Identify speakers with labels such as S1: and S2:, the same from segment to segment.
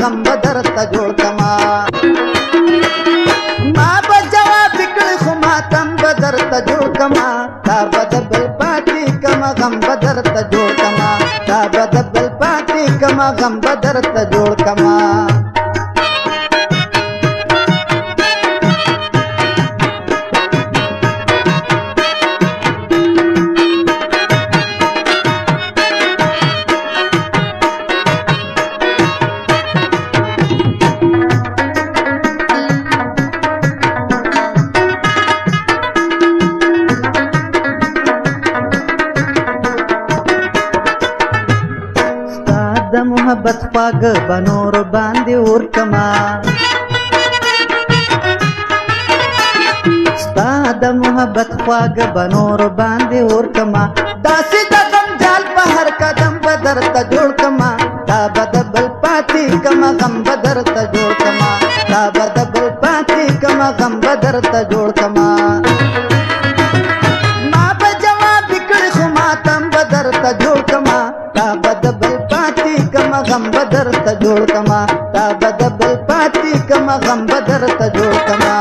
S1: غم بدر ته جوړ کما ما به جواب کړی خو ماتم بدر ته جوړ کما تا به د بل پاتې کما غم بدر ته جوړ کما تا به د بل پاتې کما غم بدر ته جوړ کما د محبت پاګ بنور باندې ور کما ستا د محبت پاګ بنور باندې ور کما داسې د غم جال په هر قدم بدر ته جوړ کما تا بد بل پاتې کما غم بدر ته جوړ کما تا بد بل پاتې کما غم بدر ته جوړ کما ما به جواب کړی خو ماتم بدر ته جوړ کما تا بد بل کما غم بدر ته جوړ کما تا بد بل پاتې کما غم بدر ته جوړ کما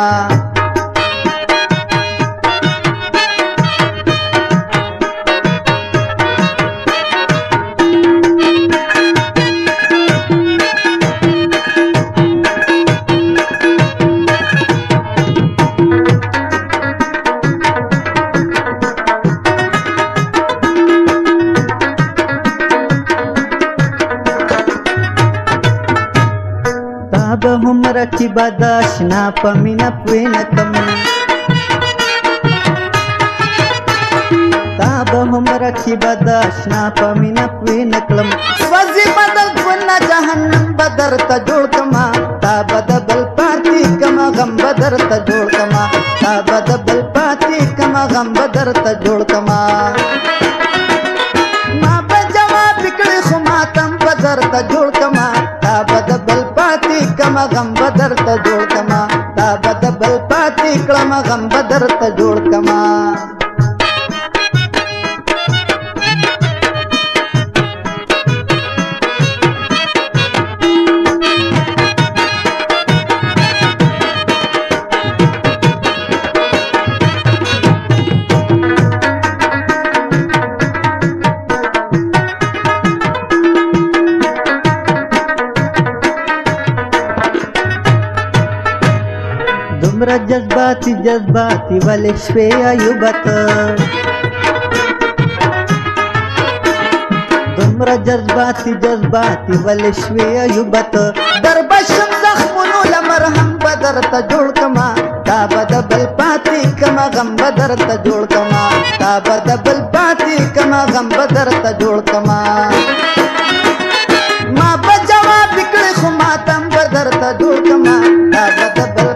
S1: به هم رقیبه د اشنا په مینه پوی نه کم تا به هم رقیبه د اشنا په مینه پوی نه کړم سوځي بدل ګونه جهنم بدر ته جوړ کما تا به د بل پاتې کما غم بدر ته جوړ کما تا به د بل پاتې کما غم بدر ته جوړ کما ما به جواب کړی خو ماتم بدر ته جوړ کما تا به د بل پاتې کما غم بدر ته جوړ کما تا به د بل پاتې کړم غم بدر ته جوړ کما دومره جذباتي جذباتي ولې شوې ایوبت دومره جذباتي جذباتي ولې شوې ایوبت دربشم زخمونو لمرهم بدر ته جوړ کما تا به د بل پاتې کما غم بدر ته جوړ کما تا به د بل پاتې کما غم بدر ته جوړ کما ما به جواب کړی خو ماتم بدر ته جوړ کما تا به د بل